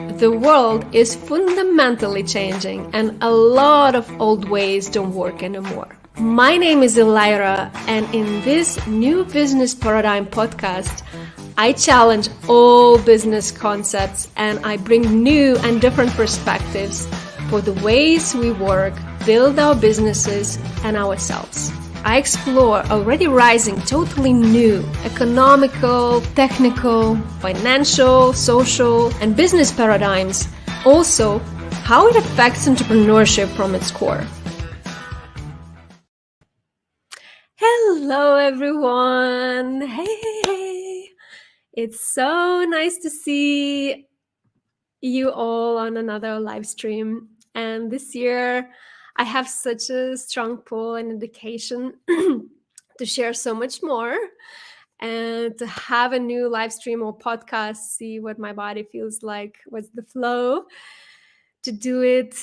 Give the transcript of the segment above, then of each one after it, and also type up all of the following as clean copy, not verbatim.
The world is fundamentally changing and a lot of old ways don't work anymore. My name is Elira, and in this new business paradigm podcast, I challenge all business concepts and I bring new and different perspectives for the ways we work, build our businesses and ourselves. I explore already rising, totally new economical, technical, financial, social, and business paradigms. Also, how it affects entrepreneurship from its core. Hello, everyone. Hey. It's so nice to see you all on another live stream. And this year, I have such a strong pull and dedication to share so much more and to have a new live stream or podcast, see what my body feels like, what's the flow, to do it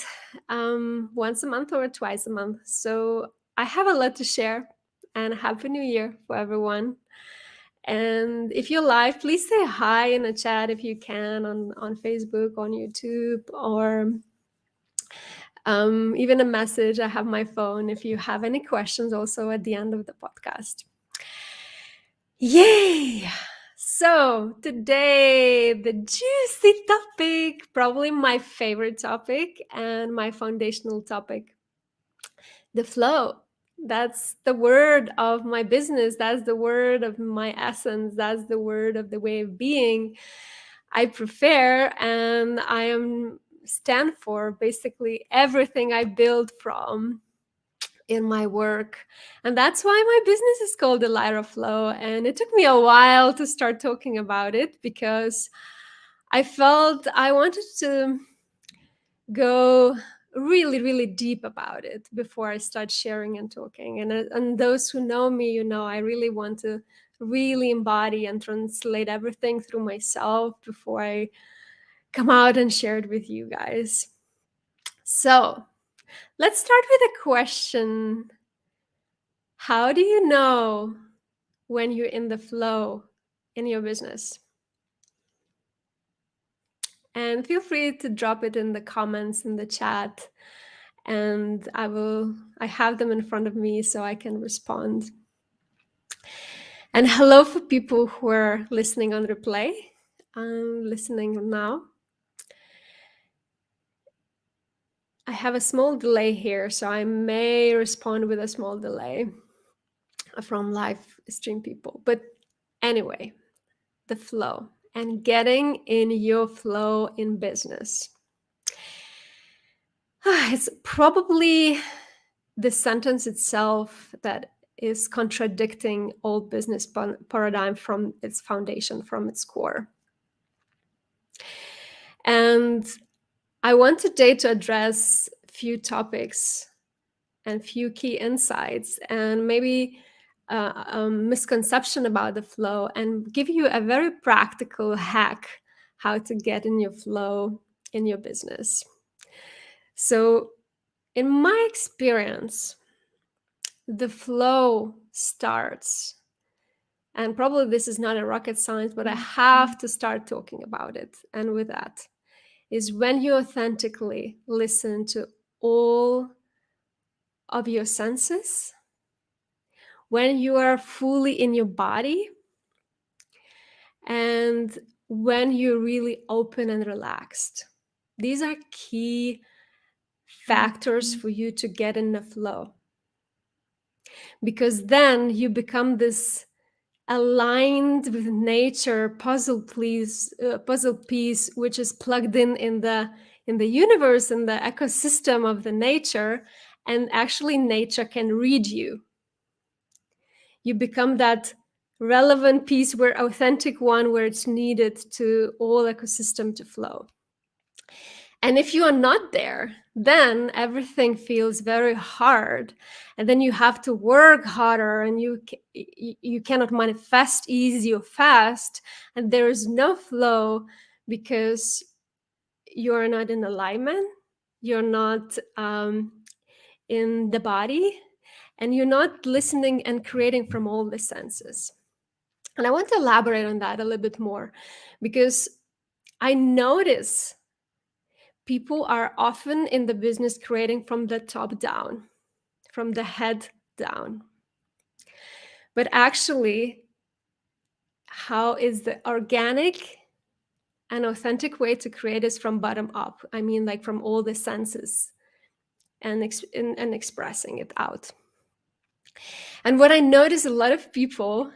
once a month or twice a month. So I have a lot to share, and Happy New Year for everyone. And if you're live, please say hi in the chat if you can on Facebook, on YouTube, or even a message. I have my phone if you have any questions also at the end of the podcast. Yay! So today, the juicy topic, probably my favorite topic and my foundational topic, the flow. That's the word of my business. That's the word of my essence. That's the word of the way of being I prefer, and I am stand for basically everything I build from in my work. And that's why my business is called the Lyra Flow. And it took me a while to start talking about it because I felt I wanted to go really, really deep about it before I start sharing and talking. And those who know me, you know, I really want to really embody and translate everything through myself before I come out and share it with you guys. So let's start with a question. How do you know when you're in the flow in your business? And feel free to drop it in the comments in the chat, and I have them in front of me so I can respond. And hello for people who are listening on replay. I'm listening now. I have a small delay here, so I may respond with a small delay from live stream people. But anyway, the flow and getting in your flow in business. It's probably the sentence itself that is contradicting old business paradigm from its foundation, from its core. And I want today to address a few topics and few key insights and maybe a misconception about the flow, and give you a very practical hack how to get in your flow in your business. So in my experience, the flow starts, and probably this is not a rocket science, but I have to start talking about it. And with that is when you authentically listen to all of your senses, when you are fully in your body, and when you're really open and relaxed. These are key factors for you to get in the flow, because then you become this aligned with nature puzzle piece, which is plugged in the universe, in the ecosystem of the nature, and actually nature can read you. You become that relevant piece, where authentic one, where it's needed to all ecosystem to flow. And if you are not there, then everything feels very hard, and then you have to work harder, and you cannot manifest easy or fast, and there is no flow because you're not in alignment, you're not in the body, and you're not listening and creating from all the senses. And I want to elaborate on that a little bit more, because I notice People are often in the business creating from the top down, from the head down. But actually, how is the organic and authentic way to create is from bottom up? I mean, like from all the senses and, and expressing it out. And what I notice, a lot of people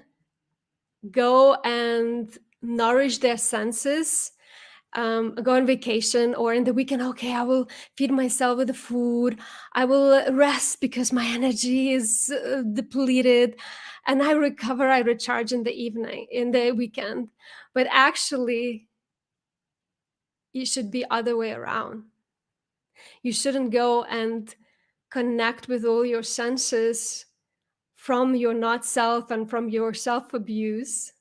go and nourish their senses, go on vacation or in the weekend. Okay, I will feed myself with the food. I will rest because my energy is depleted, and I recover, I recharge in the evening, in the weekend. But actually, you should be other way around. You shouldn't go and connect with all your senses from your not self and from your self abuse.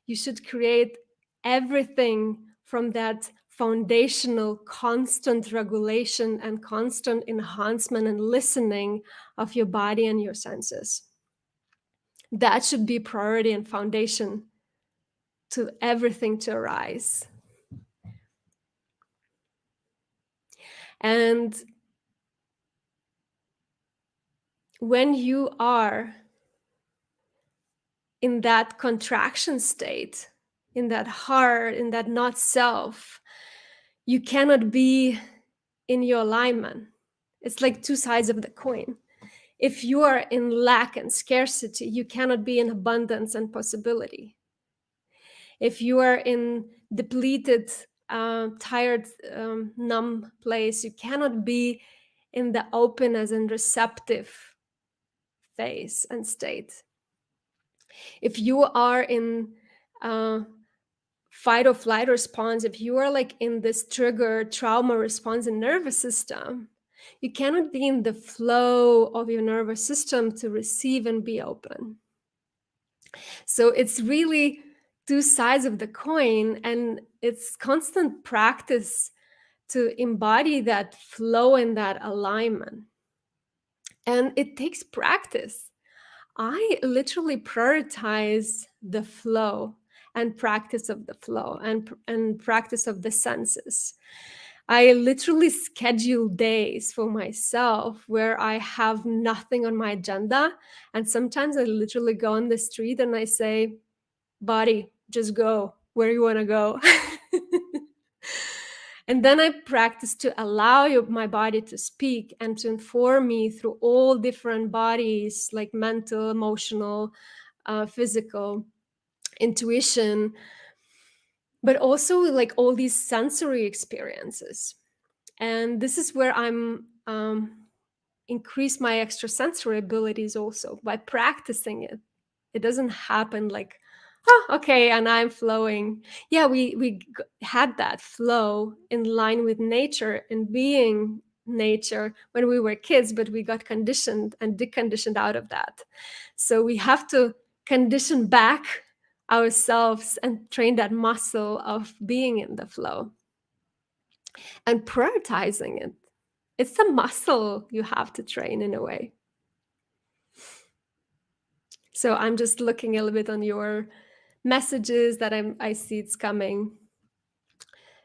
You should create everything from that foundational constant regulation and constant enhancement and listening of your body and your senses. That should be priority and foundation to everything to arise. And when you are in that contraction state, in that heart, in that not self, you cannot be in your alignment. It's like two sides of the coin. If you are in lack and scarcity, you cannot be in abundance and possibility. If you are in depleted, tired, numb place, you cannot be in the openness and receptive phase and state. If you are in fight or flight response, if you are like in this trigger trauma response and nervous system, you cannot be in the flow of your nervous system to receive and be open. So it's really two sides of the coin, and it's constant practice to embody that flow and that alignment. And it takes practice. I literally prioritize the flow and practice of the flow and practice of the senses. I literally schedule days for myself where I have nothing on my agenda. And sometimes I literally go on the street and I say, body, just go where you want to go. And then I practice to allow my body to speak and to inform me through all different bodies, like mental, emotional, physical, intuition, but also like all these sensory experiences. And this is where I'm increase my extrasensory abilities also by practicing it. It doesn't happen like, oh, okay, and I'm flowing. Yeah, we had that flow in line with nature and being nature when we were kids, but we got conditioned and deconditioned out of that. So we have to condition back ourselves and train that muscle of being in the flow and prioritizing it. It's a muscle you have to train in a way. So I'm just looking a little bit on your messages that I see it's coming.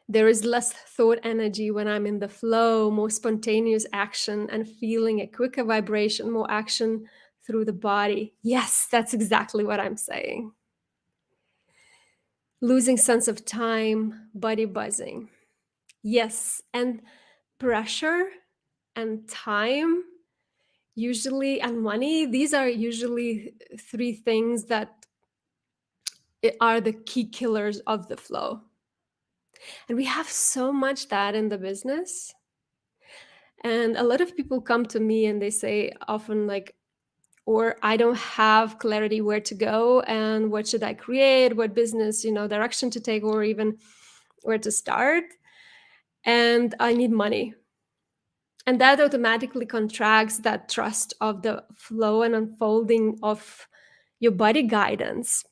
There is less thought energy when I'm in the flow, more spontaneous action and feeling a quicker vibration, more action through the body. Yes, that's exactly what I'm saying. Losing sense of time, body buzzing. Yes, and pressure and time usually, and money, these are usually three things that are the key killers of the flow. And we have so much that in the business. And a lot of people come to me and they say often like, or I don't have clarity where to go and what should I create, what business, direction to take, or even where to start. And I need money. And that automatically contracts that trust of the flow and unfolding of your body guidance.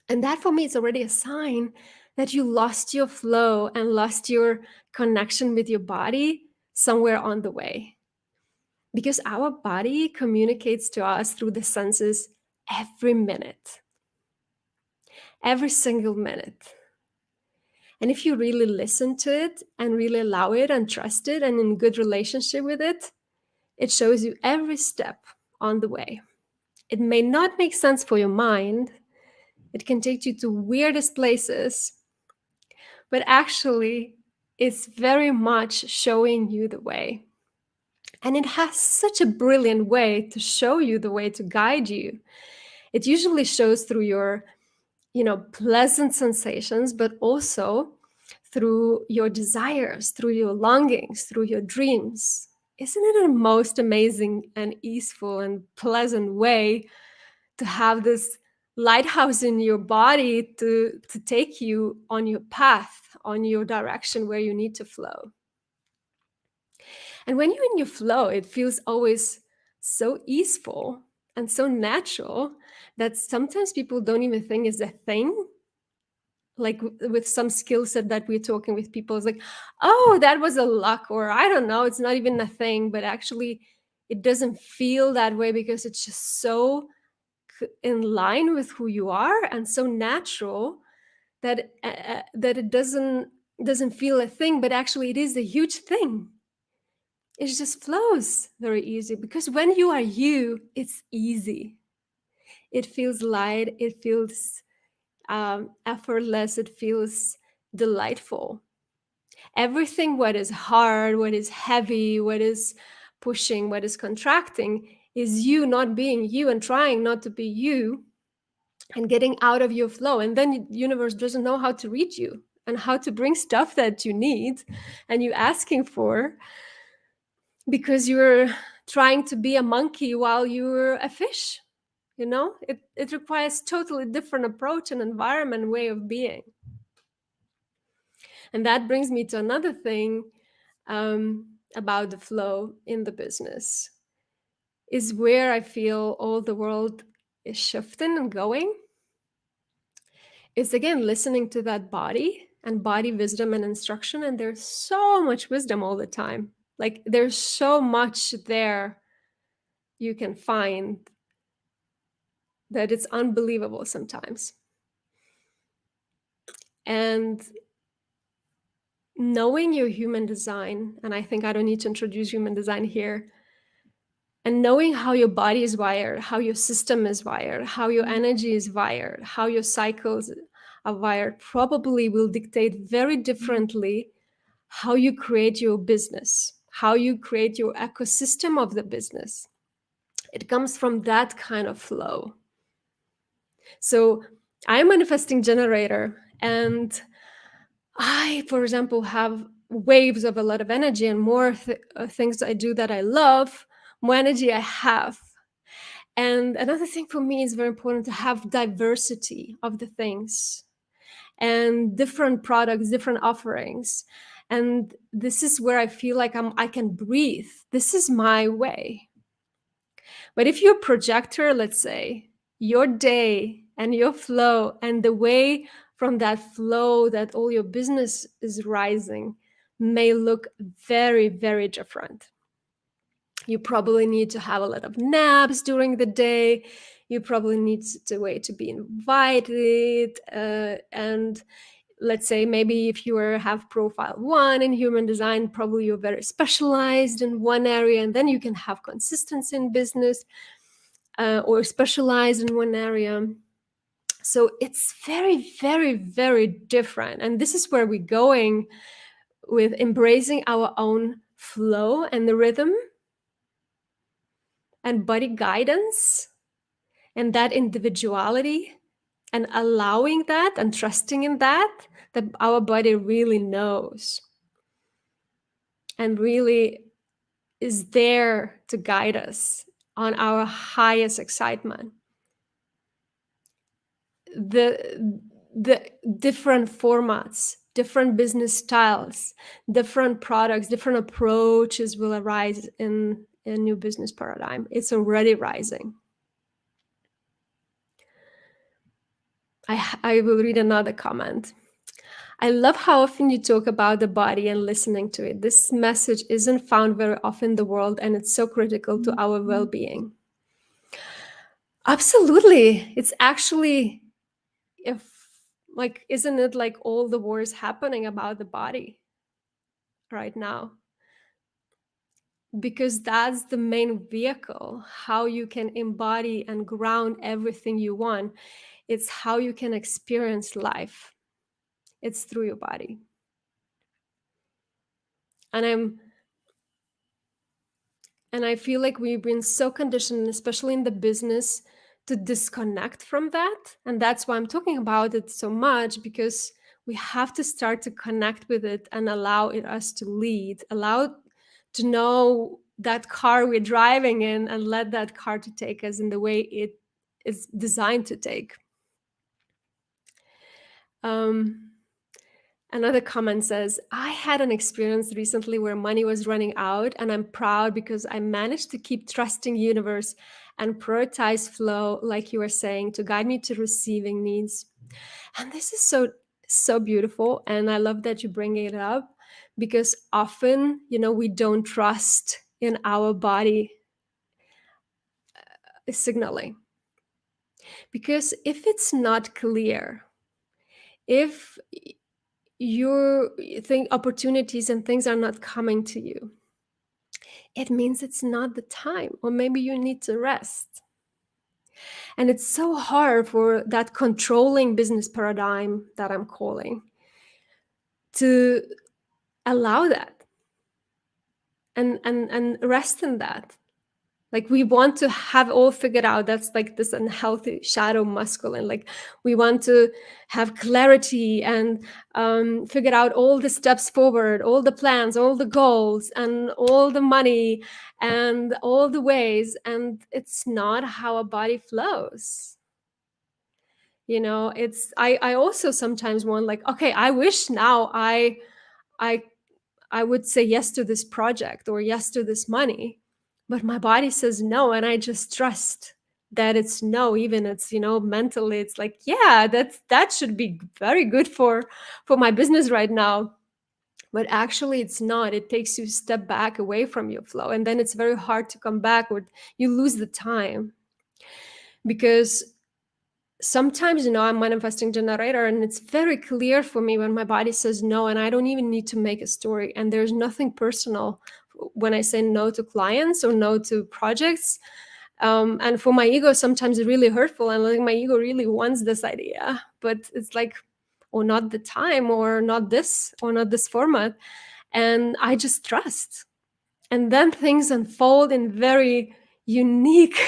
And that for me is already a sign that you lost your flow and lost your connection with your body somewhere on the way. Because our body communicates to us through the senses every minute, every single minute. And if you really listen to it and really allow it and trust it and in good relationship with it, it shows you every step on the way. It may not make sense for your mind. It can take you to weirdest places, but actually it's very much showing you the way. And it has such a brilliant way to show you the way, to guide you. It usually shows through your, pleasant sensations, but also through your desires, through your longings, through your dreams. Isn't it a most amazing and easeful and pleasant way to have this lighthouse in your body to take you on your path, on your direction where you need to flow? And when you're in your flow, it feels always so easeful and so natural that sometimes people don't even think it's a thing. Like with some skill set that we're talking with people, it's like, oh, that was a luck, or I don't know, it's not even a thing. But actually, it doesn't feel that way because it's just so in line with who you are and so natural that that it doesn't feel a thing, but actually it is a huge thing. It just flows very easy because when you are you, it's easy. It feels light. It feels effortless. It feels delightful. Everything what is hard, what is heavy, what is pushing, what is contracting is you not being you and trying not to be you and getting out of your flow. And then the universe doesn't know how to reach you and how to bring stuff that you need and you asking for, because you're trying to be a monkey while you're a fish. It requires totally different approach and environment, way of being. And that brings me to another thing about the flow in the business, is where I feel all the world is shifting and going. It's again listening to that body and body wisdom and instruction. And there's so much wisdom all the time. Like there's so much there you can find that it's unbelievable sometimes. And knowing your human design, and I think I don't need to introduce human design here, and knowing how your body is wired, how your system is wired, how your energy is wired, how your cycles are wired, probably will dictate very differently how you create your business, how you create your ecosystem of the business. It comes from that kind of flow. So I'm a manifesting generator, and I, for example, have waves of a lot of energy, and more things I do that I love, more energy I have. And another thing for me is very important to have diversity of the things and different products, different offerings. And this is where I feel like I can breathe. This is my way. But if you're a projector, let's say, your day and your flow and the way from that flow that all your business is rising may look very, very different. You probably need to have a lot of naps during the day. You probably need to wait to be invited. And let's say maybe if you have profile 1 in human design, probably you're very specialized in one area, and then you can have consistency in business or specialized in one area. So it's very, very, very different. And this is where we're going with embracing our own flow and the rhythm and body guidance and that individuality, and allowing that and trusting in that our body really knows and really is there to guide us on our highest excitement. The different formats, different business styles, different products, different approaches will arise in a new business paradigm. It's already rising. I will read another comment. I love how often you talk about the body and listening to it. This message isn't found very often in the world, and it's so critical to our well-being. Absolutely. It's actually, if Like, isn't it like all the wars happening about the body right now? Because that's the main vehicle, how you can embody and ground everything you want. It's how you can experience life. It's through your body. And I feel like we've been so conditioned, especially in the business, to disconnect from that. And that's why I'm talking about it so much, because we have to start to connect with it and allow it us to lead, allow to know that car we're driving in, and let that car to take us in the way it is designed to take. Um, Another comment says, I had an experience recently where money was running out, and I'm proud because I managed to keep trusting universe and prioritize flow, like you were saying, to guide me to receiving needs. And this is so beautiful. And I love that you bring it up, because often, we don't trust in our body signaling. Because if it's not clear, if your think opportunities and things are not coming to you, it means it's not the time, or maybe you need to rest. And it's so hard for that controlling business paradigm that I'm calling to allow that and rest in that. Like, we want to have all figured out. That's like this unhealthy shadow masculine. Like, we want to have clarity and figure out all the steps forward, all the plans, all the goals, and all the money, and all the ways. And it's not how a body flows. I also sometimes want, like, okay, I wish now I I would say yes to this project or yes to this money, but my body says no, and I just trust that it's no. Even it's, mentally, it's like, yeah, that should be very good for my business right now, but actually it's not. It takes you a step back away from your flow, and then it's very hard to come back, or you lose the time. Because sometimes, I'm manifesting generator, and it's very clear for me when my body says no, and I don't even need to make a story, and there's nothing personal when I say no to clients or no to projects. And for my ego, sometimes it's really hurtful, and like my ego really wants this idea, but it's like, or not the time, or not this format, and I just trust. And then things unfold in very unique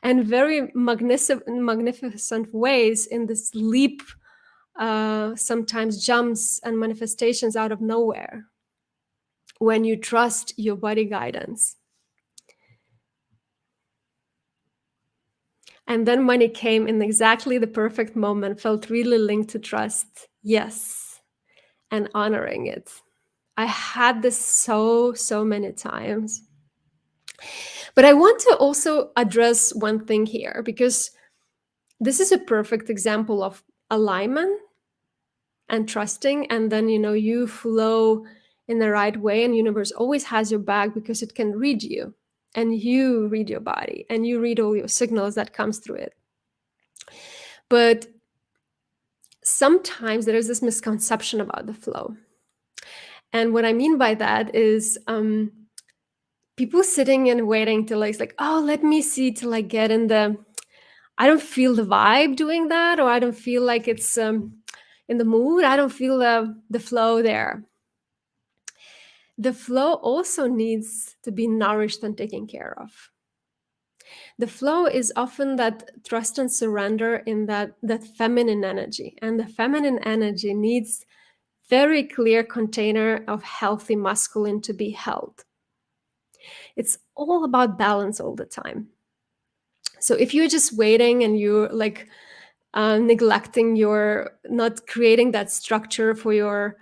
and very magnificent ways, in this leap, sometimes jumps and manifestations out of nowhere, when you trust your body guidance. And then money came in exactly the perfect moment, felt really linked to trust. Yes. And honoring it. I had this so many times. But I want to also address one thing here, because this is a perfect example of alignment and trusting. And then, you flow in the right way, and universe always has your back, because it can read you, and you read your body, and you read all your signals that comes through it. But sometimes there is this misconception about the flow. And what I mean by that is, people sitting and waiting till it's like, oh, let me see till I get in the, I don't feel the vibe doing that, or I don't feel like it's in the mood. I don't feel the flow there. The flow also needs to be nourished and taken care of. The flow is often that trust and surrender in that feminine energy. And the feminine energy needs very clear container of healthy masculine to be held. It's all about balance all the time. So if you're just waiting, and you're like neglecting, your not creating that structure for your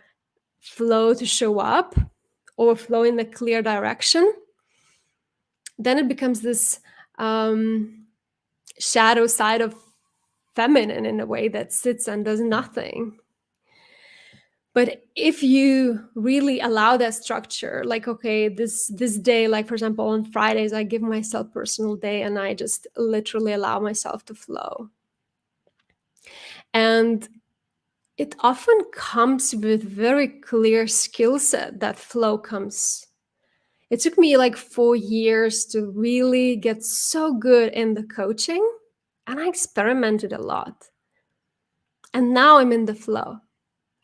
flow to show up, or flow in a clear direction, then it becomes this shadow side of feminine, in a way that sits and does nothing. But if you really allow that structure, like, okay, this day, like for example on Fridays, I give myself personal day, and I just literally allow myself to flow. And it often comes with very clear skill set. That flow comes. It took me like 4 years to really get so good in the coaching, and I experimented a lot. And now I'm in the flow.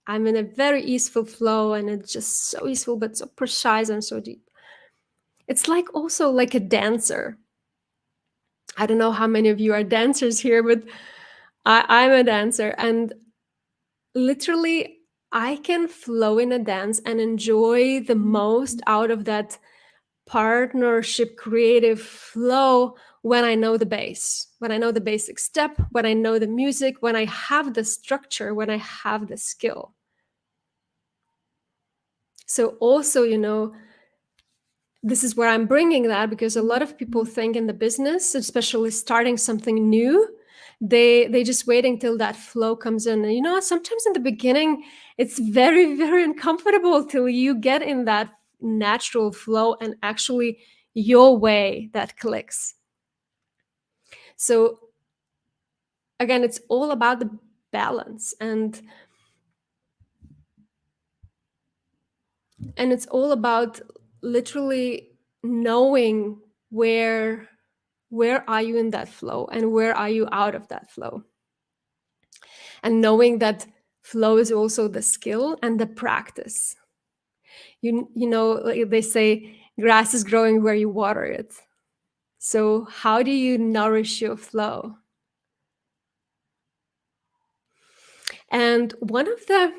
I'm in a very easeful flow, and it's just so easeful, but so precise and so deep. It's like also like a dancer. I don't know how many of you are dancers here, but I'm a dancer, and literally I can flow in a dance and enjoy the most out of that partnership creative flow when I know the bass, when I know the basic step, when I know the music, when I have the structure, when I have the skill. So also, this is where I'm bringing that, because a lot of people think in the business, especially starting something new, they just waiting till that flow comes in. And sometimes in the beginning, it's very, very uncomfortable till you get in that natural flow and actually your way that clicks. So again, it's all about the balance, and it's all about literally knowing where are you in that flow and where are you out of that flow, and knowing that flow is also the skill and the practice. Like they say, grass is growing where you water it. So how do you nourish your flow? And one of the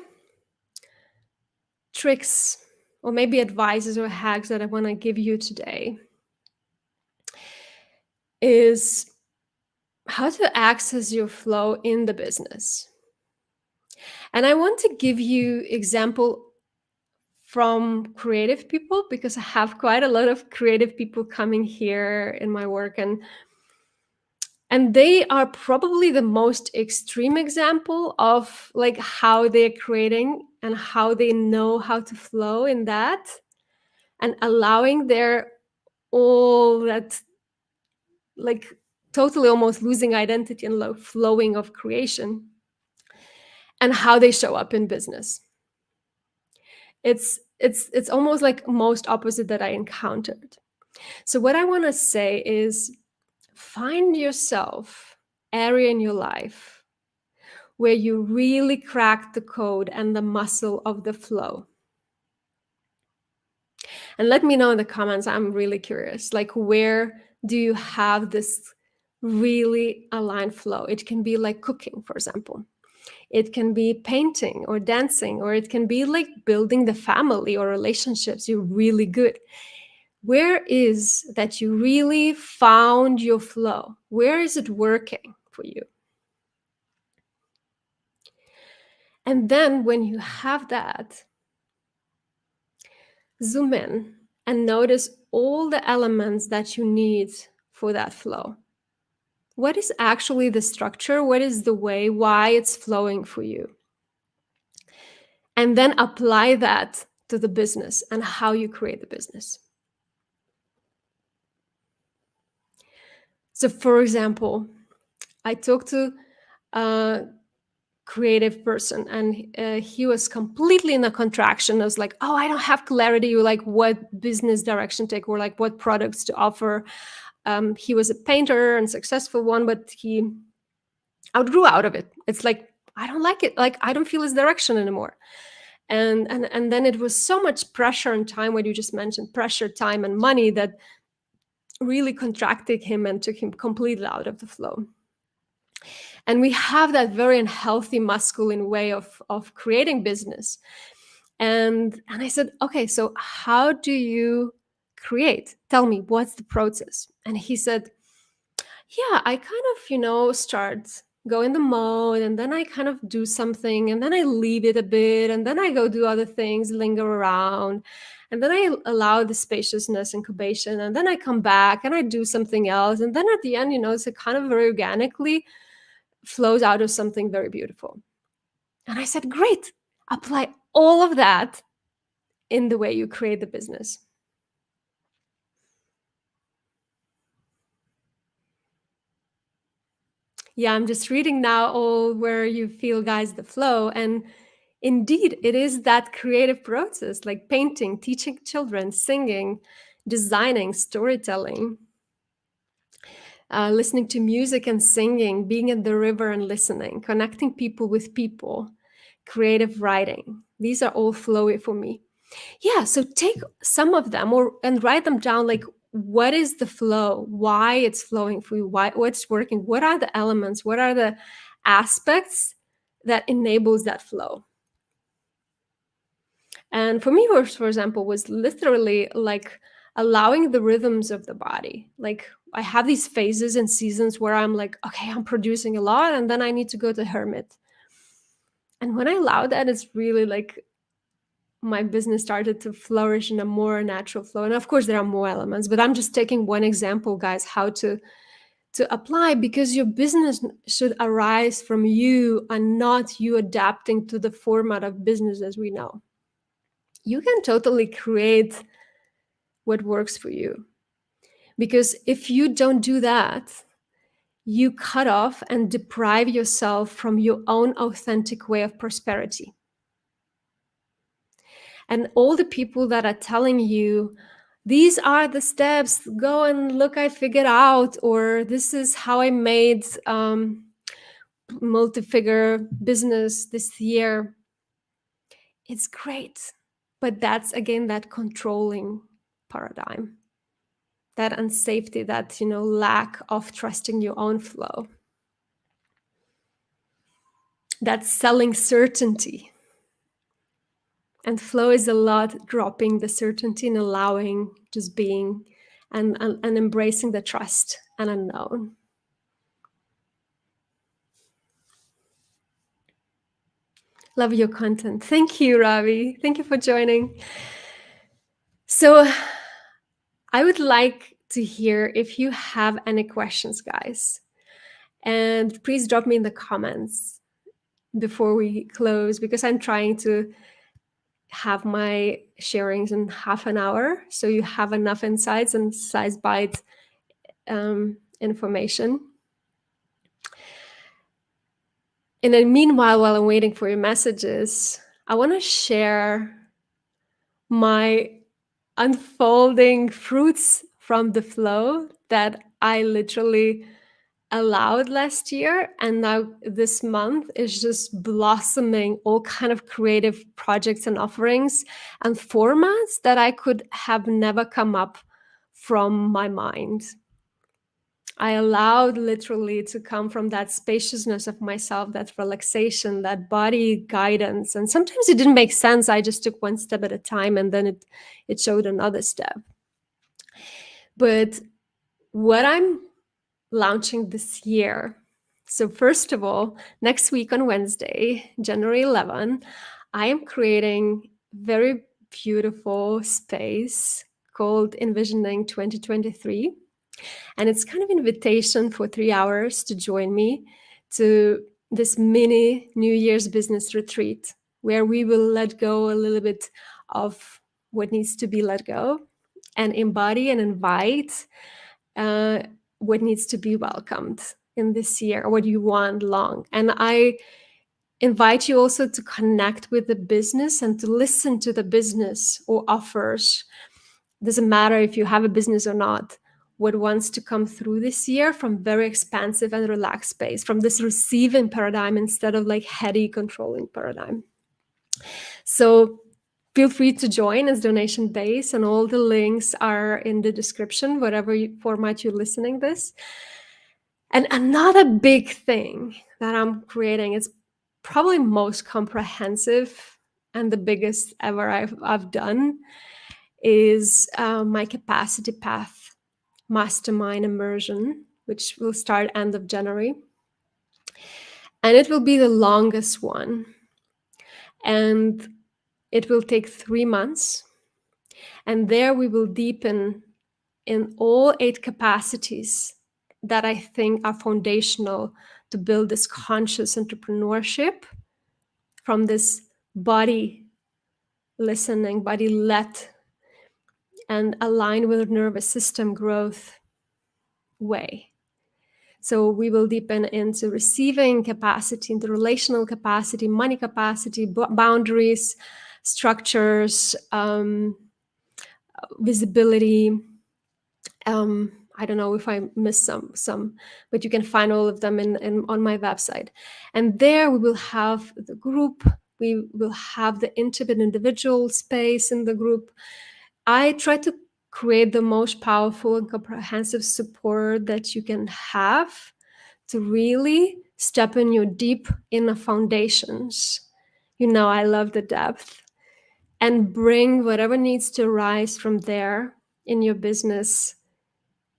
tricks, or maybe advices or hacks, that I want to give you today is how to access your flow in the business. And I want to give you example from creative people, because I have quite a lot of creative people coming here in my work, and they are probably the most extreme example of like how they're creating and how they know how to flow in that, and allowing their all that, like totally almost losing identity and flowing of creation, and how they show up in business. It's almost like most opposite that I encountered. So what I want to say is, find yourself area in your life where you really crack the code and the muscle of the flow. And let me know in the comments. I'm really curious. Like, where do you have this really aligned flow? It can be like cooking, for example. It can be painting or dancing, or it can be like building the family or relationships. You're really good. Where is that you really found your flow? Where is it working for you? And then when you have that, zoom in and notice all the elements that you need for that flow. What is actually the structure? What is the way? Why it's flowing for you? And then apply that to the business and how you create the business. So, for example, I talked to a creative person, and he was completely in a contraction. I was like, oh, I don't have clarity, or like what business direction take, or like what products to offer. He was a painter and successful one, but he outgrew out of it. It's like, I don't like it. Like, I don't feel his direction anymore. And then it was so much pressure and time, what you just mentioned, pressure, time, and money, that really contracted him and took him completely out of the flow. And we have that very unhealthy masculine way of creating business. And I said, okay, so how do you create? Tell me, what's the process? And he said, yeah, I kind of, start go in the mode, and then I kind of do something, and then I leave it a bit, and then I go do other things, linger around, and then I allow the spaciousness, incubation, and then I come back and I do something else, and then at the end, it's a kind of very organically flows out of something very beautiful. And I said, great, apply all of that in the way you create the business. Yeah, I'm just reading now all where you feel, guys, the flow. And indeed, it is that creative process like painting, teaching children, singing, designing, storytelling, listening to music and singing, being at the river and listening, connecting people with people, creative writing. These are all flowy for me. Yeah, so take some of them or and write them down, like what is the flow, why it's flowing for you, why what's working, what are the elements, what are the aspects that enables that flow. And for me, for example, was literally like allowing the rhythms of the body. Like I have these phases and seasons where I'm like, okay, I'm producing a lot and then I need to go to hermit. And when I allow that, it's really like my business started to flourish in a more natural flow. And of course there are more elements, but I'm just taking one example, guys, how to apply, because your business should arise from you and not you adapting to the format of business as we know. You can totally create what works for you, because if you don't do that, you cut off and deprive yourself from your own authentic way of prosperity. And all the people that are telling you, these are the steps, go and look, I figured out, or this is how I made multi-figure business this year. It's great. But that's again that controlling paradigm, that unsafety, that lack of trusting your own flow, that selling certainty. And flow is a lot dropping the certainty and allowing just being and embracing the trust and unknown. Love your content. Thank you, Ravi. Thank you for joining. So I would like to hear if you have any questions, guys. And please drop me in the comments before we close, because I'm trying to have my sharings in half an hour. So you have enough insights and size bite information. And then meanwhile, while I'm waiting for your messages, I want to share my unfolding fruits from the flow that I literally allowed last year, and now this month is just blossoming all kind of creative projects and offerings and formats that I could have never come up from my mind. I allowed literally to come from that spaciousness of myself, that relaxation, that body guidance. And sometimes it didn't make sense. I just took one step at a time and then it showed another step. But what I'm launching this year. So first of all, next week on Wednesday, January 11, I am creating very beautiful space called Envisioning 2023. And it's kind of invitation for 3 hours to join me to this mini New Year's business retreat, where we will let go a little bit of what needs to be let go and embody and invite what needs to be welcomed in this year, what you want long. And I invite you also to connect with the business and to listen to the business or offers. Doesn't matter if you have a business or not, what wants to come through this year from very expansive and relaxed space, from this receiving paradigm instead of like heady controlling paradigm. So feel free to join as donation based, and all the links are in the description, whatever format you're listening this. And another big thing that I'm creating, it's probably most comprehensive and the biggest ever I've done, is my Capacity Path Mastermind Immersion, which will start end of January. And it will be the longest one. And it will take 3 months. And there we will deepen in all 8 capacities that I think are foundational to build this conscious entrepreneurship from this body listening, body led, and aligned with nervous system growth way. So we will deepen into receiving capacity, into relational capacity, money capacity, boundaries, structures, visibility. I don't know if I missed some, but you can find all of them in on my website. And there we will have the group. We will have the intimate individual space in the group. I try to create the most powerful and comprehensive support that you can have to really step in your deep inner foundations. You know, I love the depth, and bring whatever needs to rise from there in your business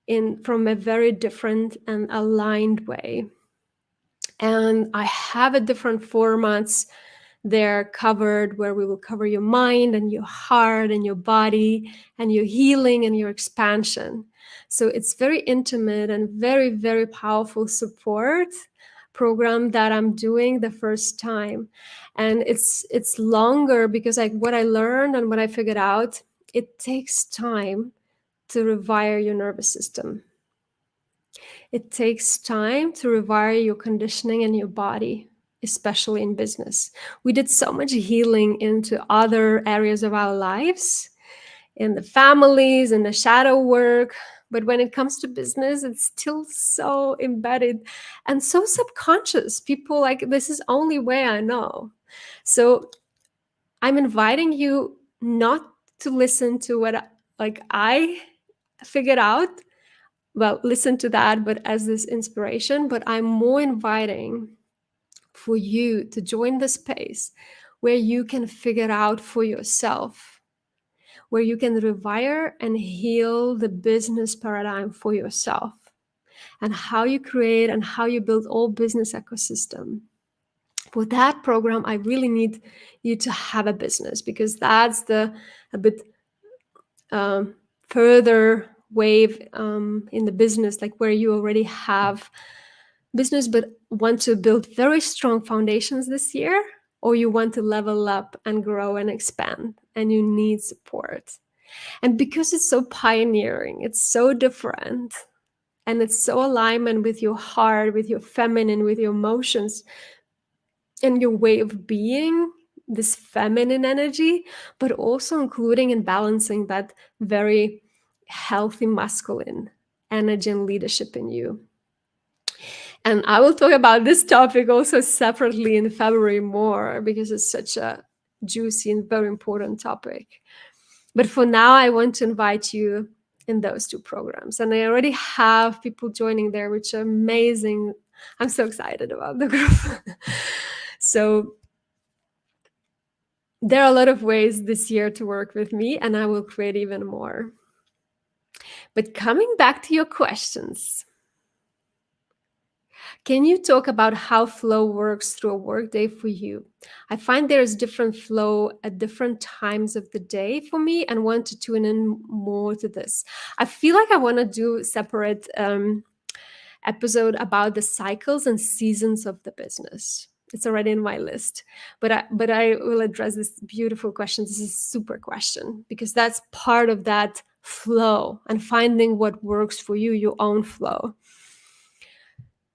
in from a very different and aligned way. And I have a different formats there covered, where we will cover your mind and your heart and your body and your healing and your expansion. So it's very intimate and very, very powerful support program that I'm doing the first time. And it's longer because what I learned and what I figured out, it takes time to rewire your nervous system. It takes time to rewire your conditioning and your body, especially in business. We did so much healing into other areas of our lives, in the families, in the shadow work. But when it comes to business, it's still so embedded and so subconscious. People like, this is only way I know. So I'm inviting you not to listen to what I figured out. Well, listen to that, but as this inspiration. But I'm more inviting for you to join the space where you can figure out for yourself, where you can rewire and heal the business paradigm for yourself, and how you create and how you build all business ecosystem. For that program, I really need you to have a business, because that's a bit further wave in the business, like where you already have business but want to build very strong foundations this year, or you want to level up and grow and expand and you need support. And because it's so pioneering, it's so different, and it's so alignment with your heart, with your feminine, with your emotions and your way of being, this feminine energy, but also including and balancing that very healthy masculine energy and leadership in you. And I will talk about this topic also separately in February more, because it's such a juicy and very important topic. But for now, I want to invite you in those two programs. And I already have people joining there, which are amazing. I'm so excited about the group. So there are a lot of ways this year to work with me, and I will create even more. But coming back to your questions, can you talk about how flow works through a workday for you? I find there's different flow at different times of the day for me, and want to tune in more to this. I feel like I want to do a separate episode about the cycles and seasons of the business. It's already in my list, but I will address this beautiful question. This is a super question, because that's part of that flow and finding what works for you, your own flow.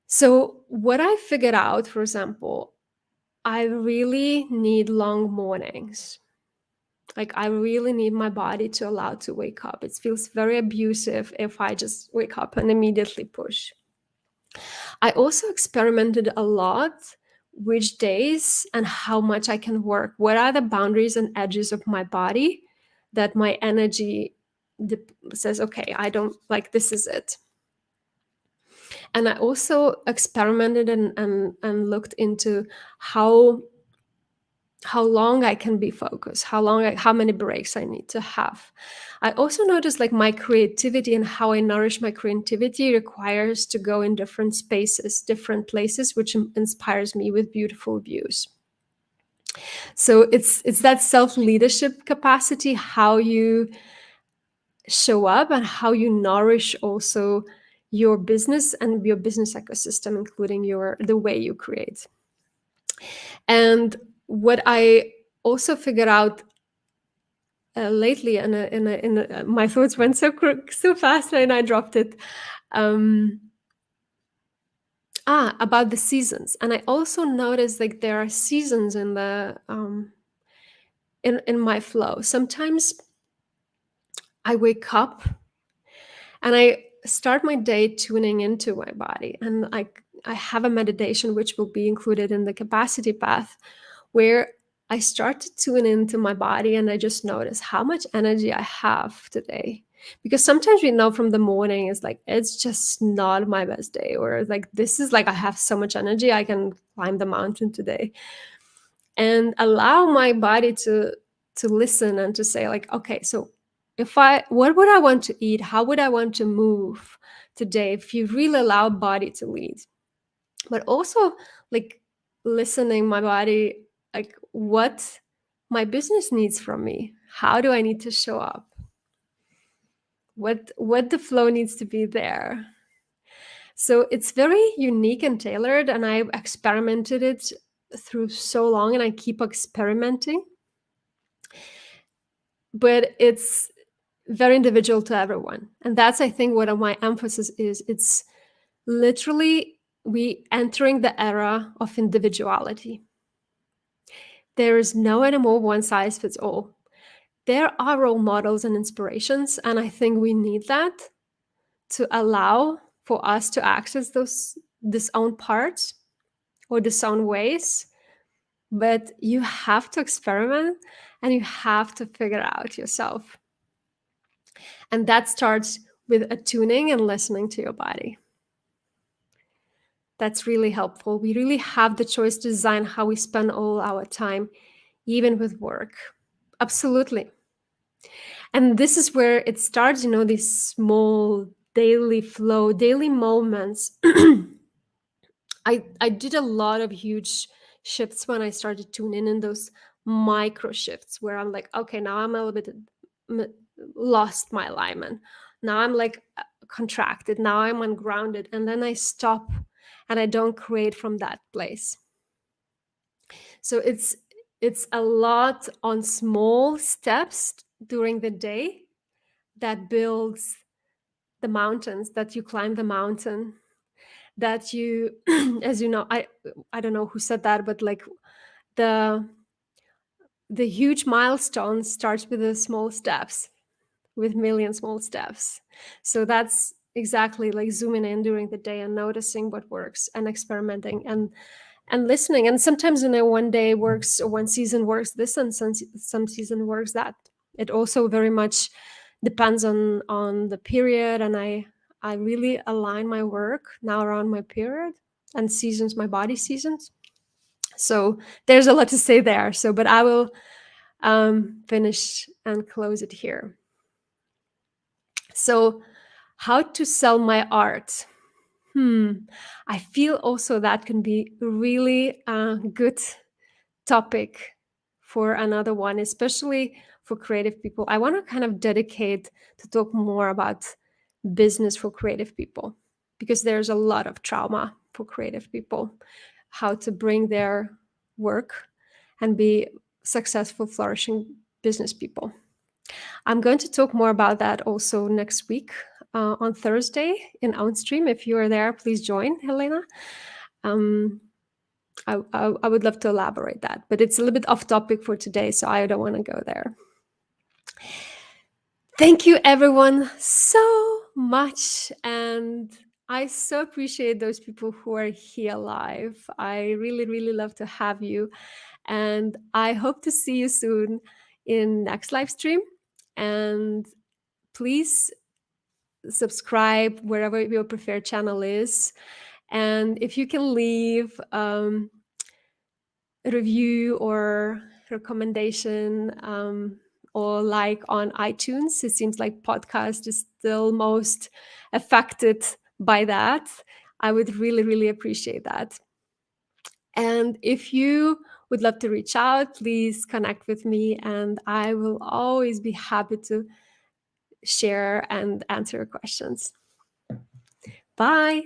So what I figured out, for example, I really need long mornings. Like, I really need my body to allow to wake up. It feels very abusive if I just wake up and immediately push. I also experimented a lot which days and how much I can work. What are the boundaries and edges of my body that my energy says, okay, I don't like, this is it. And I also experimented and looked into how long I can be focused, how many breaks I need to have. I also noticed like my creativity and how I nourish my creativity requires to go in different spaces, different places, which inspires me with beautiful views. So it's that self-leadership capacity, how you show up and how you nourish also your business and your business ecosystem, including the way you create. And what I also figured out lately, my thoughts went so fast and I dropped it. About the seasons. And I also noticed like there are seasons in the in my flow. Sometimes I wake up and I start my day tuning into my body, and I have a meditation which will be included in the capacity path, where I start to tune into my body and I just notice how much energy I have today. Because sometimes we know from the morning it's like it's just not my best day, or like this is like I have so much energy I can climb the mountain today. And allow my body to listen and to say like, okay, so if I what would I want to eat, how would I want to move today, if you really allow body to lead. But also like listening my body, like what my business needs from me, how do I need to show up, what the flow needs to be there. So it's very unique and tailored, and I've experimented it through so long and I keep experimenting, but it's very individual to everyone. And that's, I think, what my emphasis is. It's literally we entering the era of individuality. There is no anymore one size fits all. There are role models and inspirations, and I think we need that to allow for us to access those this own parts or this own ways. But you have to experiment and you have to figure out yourself. And that starts with attuning and listening to your body. That's really helpful. We really have the choice to design how we spend all our time, even with work. Absolutely. And this is where it starts, these small daily flow, daily moments. I did a lot of huge shifts when I started tuning in those micro shifts where I'm like, okay, now I'm a little bit m- lost my alignment. Now I'm like contracted. Now I'm ungrounded. And then I stop and I don't create from that place. So it's a lot on small steps during the day that builds the mountains, that you climb the mountain, that you as you know, I don't know who said that, but like the the huge milestone starts with the small steps, with million small steps. So that's exactly like zooming in during the day and noticing what works and experimenting and listening. And sometimes one day works, or one season works this, and some season works that. It also very much depends on the period, and I really align my work now around my period and seasons, my body seasons. So there's a lot to say there. So, but I will finish and close it here. So, how to sell my art? I feel also that can be really a good topic for another one, especially for creative people. I want to kind of dedicate to talk more about business for creative people, because there's a lot of trauma for creative people, how to bring their work and be successful, flourishing business people. I'm going to talk more about that also next week on Thursday in OwnStream. If you are there, please join, Helena. Um, I would love to elaborate that, but it's a little bit off topic for today, so I don't want to go there. Thank you, everyone, so much. And I so appreciate those people who are here live. I really, really love to have you. And I hope to see you soon in next live stream. And please subscribe wherever your preferred channel is. And if you can leave a review or recommendation or like on iTunes, it seems like podcast is still most affected by that. I would really, really appreciate that. And if you would love to reach out, please connect with me, and I will always be happy to share and answer your questions. Bye.